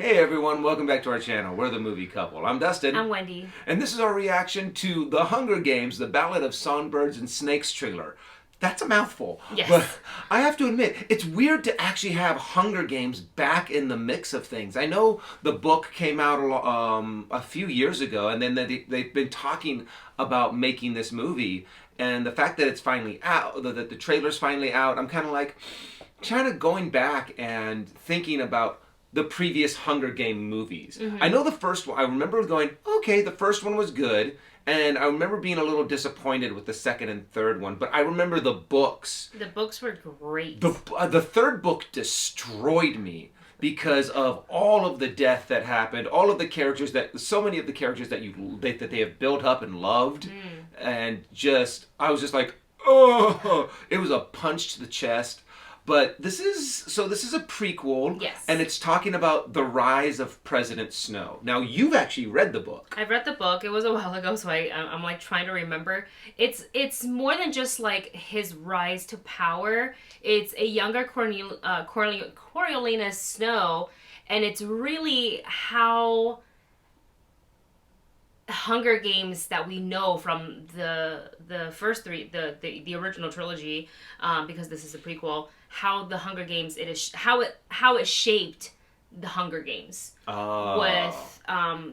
Hey everyone, welcome back to our channel. We're the Movie Couple. I'm Dustin. I'm Wendy. And this is our reaction to The Hunger Games, The Ballad of Songbirds and Snakes trailer. That's a mouthful. Yes. But I have to admit, it's weird to actually have Hunger Games back in the mix of things. I know the book came out a few years ago, and then they've been talking about making this movie. And the fact that it's finally out, that the trailer's finally out, I'm kind of like, going back and thinking about the previous Hunger Game movies. I know the first one, I remember going, okay, the first one was good, and I remember being a little disappointed with the second and third one, but I remember the books. The books were great. The third book destroyed me because of all of the death that happened, all of the characters so many of the characters that they have built up and loved, and I was just like, oh, it was a punch to the chest. But this is a prequel, yes, and it's talking about the rise of President Snow. Now, you've actually read the book. I've read the book. It was a while ago, so I'm like trying to remember. It's more than just like his rise to power. It's a younger Coriolanus Snow, and it's really how Hunger Games that we know from the first three, the original trilogy, because this is a prequel. How the Hunger Games how it shaped the Hunger Games with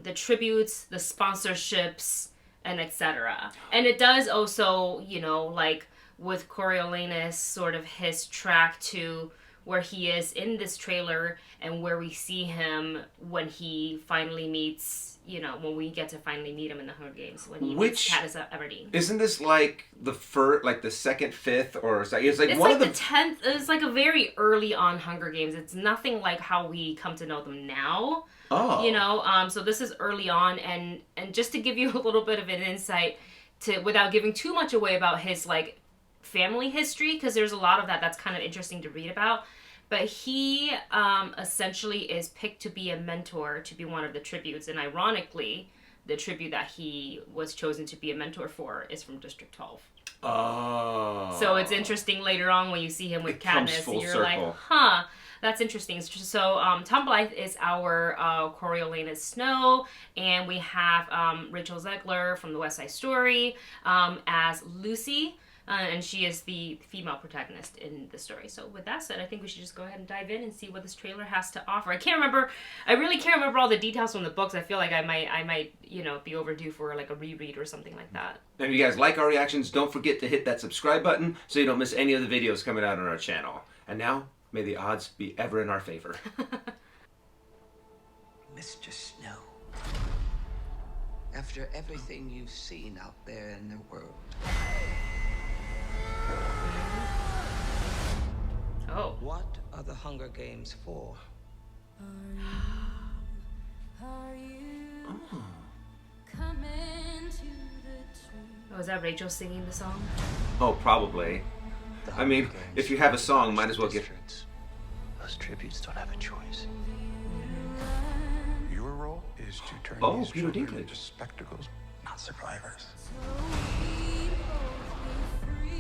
the tributes, the sponsorships, and etc. And it does also, like with Coriolanus, sort of his track to where he is in this trailer and where we see him when he finally meets, when we get to finally meet him in the Hunger Games, when he meets Katniss Everdeen. Isn't this like the first, like the second, fifth, or it's like it's one like of the 10th? It's like a very early on Hunger Games. It's nothing like how we come to know them now. Oh. So this is early on, and just to give you a little bit of an insight without giving too much away about his like family history, because there's a lot of that's kind of interesting to read about. But he essentially is picked to be a mentor, to be one of the tributes. And ironically, the tribute that he was chosen to be a mentor for is from District 12. Oh. So it's interesting later on when you see him with Katniss, and you're circle. like, huh, that's interesting. So Tom Blythe is our Coriolanus Snow, and we have Rachel Zegler from The West Side Story as Lucy. And she is the female protagonist in the story. So with that said, I think we should just go ahead and dive in and see what this trailer has to offer. I really can't remember all the details from the books. I feel like I might, be overdue for like a reread or something like that. And if you guys like our reactions, don't forget to hit that subscribe button so you don't miss any of the videos coming out on our channel. And now, may the odds be ever in our favor. Mr. Snow, after everything you've seen out there in the world, oh. what are the Hunger Games for? Oh, is that Rachel singing the song? Oh, probably. I mean, if you have a song, might as well get... Those tributes don't have a choice. Your role is to turn these Peter children Dinklage. into spectacles, not survivors.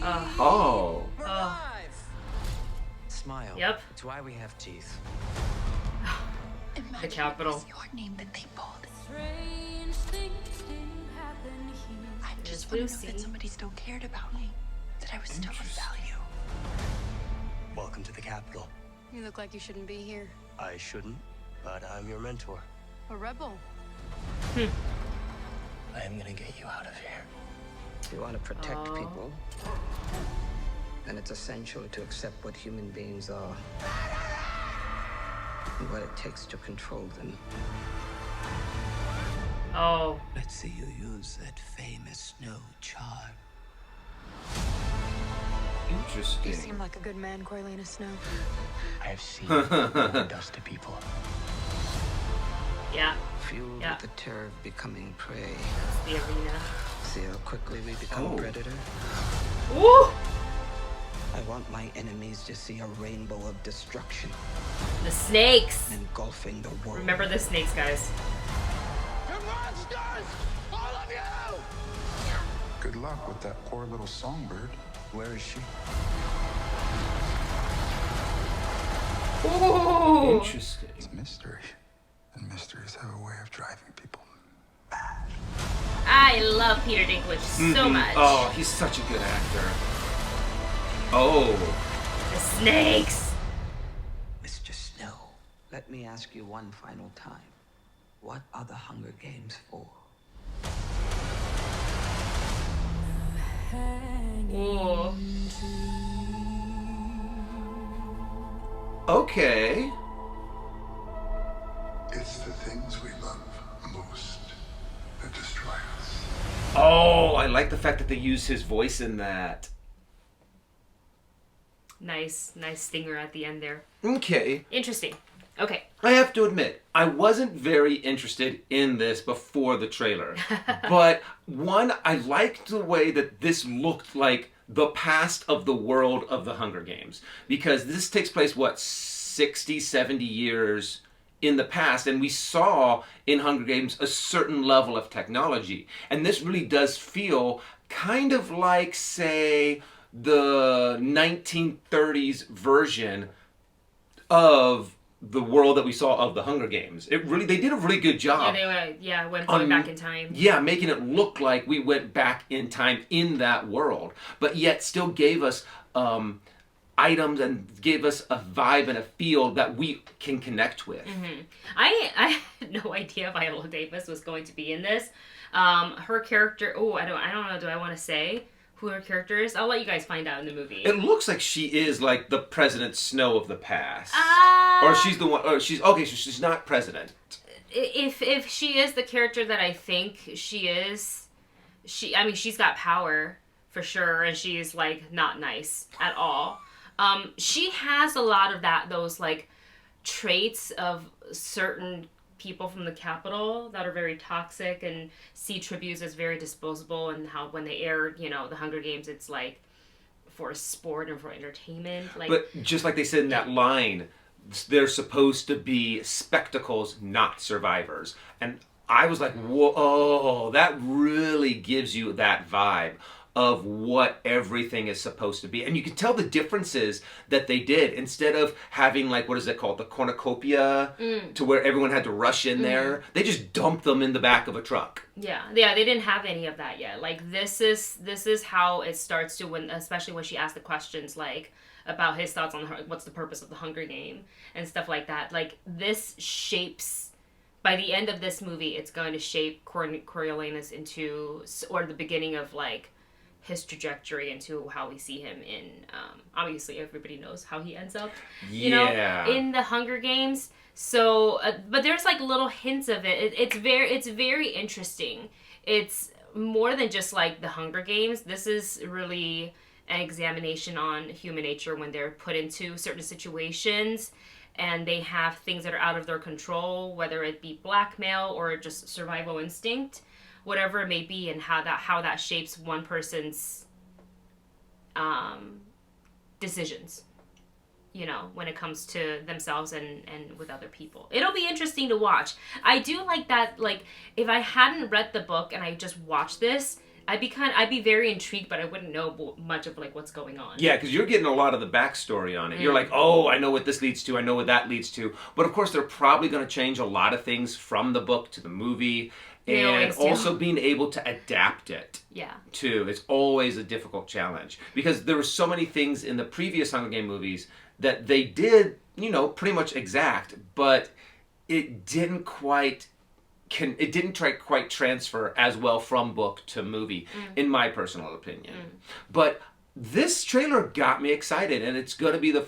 Oh. Smile. Yep. It's why we have teeth. The Capitol. Your name that they pulled. I There's just want to know Lucy. that somebody still cared about me. That I was still of value. Welcome to the Capitol. You look like you shouldn't be here. I shouldn't, but I'm your mentor. A rebel. I am gonna get you out of here. If you want to protect people, then it's essential to accept what human beings are and what it takes to control them. Oh. Let's see you use that famous Snow charm. Interesting. You seem like a good man, Coriolanus Snow. I have seen what it does to people. Yeah. Fueled with the terror of becoming prey. The arena. See how quickly we become predator? Woo! I want my enemies to see a rainbow of destruction The snakes. engulfing the world. Remember the snakes, guys. You're monsters! All of you! Good luck with that poor little songbird. Where is she? Ooh. Interesting. It's a mystery. And mysteries have a way of driving people mad. I love Peter Dinklage so much. Oh, he's such a good actor. Oh. The snakes. Mr. Snow, let me ask you one final time. What are the Hunger Games for? Ooh. Okay. It's the things we love most that destroy us. Oh, I like the fact that they use his voice in that. Nice stinger at the end there. Okay. Interesting. Okay. I have to admit, I wasn't very interested in this before the trailer. But one, I liked the way that this looked like the past of the world of the Hunger Games. Because this takes place, 60, 70 years in the past, and we saw in Hunger Games a certain level of technology. And this really does feel kind of like, say, the 1930s version of the world that we saw of the Hunger Games. They did a really good job. Yeah, went going back in time. Yeah, making it look like we went back in time in that world, but yet still gave us items and gave us a vibe and a feel that we can connect with. Mm-hmm. I had no idea Viola Davis was going to be in this. Her character. Oh, I don't know. Do I want to say who her character is? I'll let you guys find out in the movie. It looks like she is like the President Snow of the past, or she's the one. Or she's okay. So she's not president. If she is the character that I think she is, she's got power for sure, and she's like not nice at all. She has a lot of those like traits of certain people from the Capitol that are very toxic and see tributes as very disposable, and how when they air, the Hunger Games, it's like for sport and for entertainment. Like, but just like they said in that line, they're supposed to be spectacles, not survivors. And I was like, whoa, that really gives you that vibe of what everything is supposed to be. And you can tell the differences that they did. Instead of having, like, what is it called? The cornucopia, to where everyone had to rush in there. They just dumped them in the back of a truck. Yeah, they didn't have any of that yet. Like, this is how it starts to, especially when she asked the questions, like, about his thoughts on what's the purpose of the Hunger Game and stuff like that. Like, this shapes, by the end of this movie, it's going to shape Coriolanus into, or the beginning of, like, his trajectory into how we see him in, obviously everybody knows how he ends up, in the Hunger Games. So, but there's like little hints of it. It's very interesting. It's more than just like the Hunger Games. This is really an examination on human nature when they're put into certain situations and they have things that are out of their control, whether it be blackmail or just survival instinct, whatever it may be, and how that shapes one person's decisions, when it comes to themselves and with other people. It'll be interesting to watch. I do like that, like, if I hadn't read the book and I just watched this, I'd be very intrigued, but I wouldn't know much of like what's going on. Yeah, because you're getting a lot of the backstory on it. You're like, oh, I know what this leads to. I know what that leads to. But of course, they're probably going to change a lot of things from the book to the movie. And also being able to adapt it, too. It's always a difficult challenge. Because there were so many things in the previous Hunger Game movies that they did, pretty much exact, but it didn't quite transfer as well from book to movie, in my personal opinion. But this trailer got me excited, and it's going to be the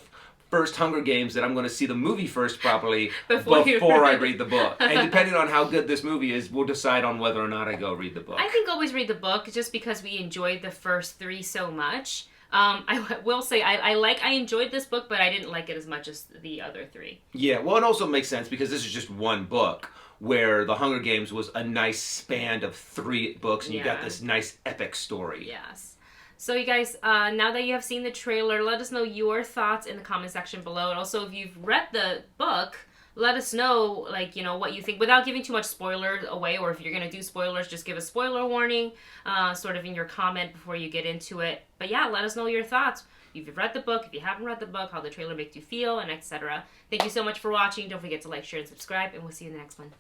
first Hunger Games that I'm going to see the movie first properly before I read the book. And depending on how good this movie is, we'll decide on whether or not I go read the book. I think always read the book, just because we enjoyed the first three so much. I will say I enjoyed this book, but I didn't like it as much as the other three. Yeah, well, it also makes sense because this is just one book, where the Hunger Games was a nice span of 3 books, and you got this nice epic story. Yes. So you guys, now that you have seen the trailer, let us know your thoughts in the comment section below. And also, if you've read the book, let us know, like, what you think without giving too much spoilers away. Or if you're going to do spoilers, just give a spoiler warning sort of in your comment before you get into it. But yeah, let us know your thoughts. if you've read the book, if you haven't read the book, how the trailer makes you feel, and etc. Thank you so much for watching. Don't forget to like, share, and subscribe, and we'll see you in the next one.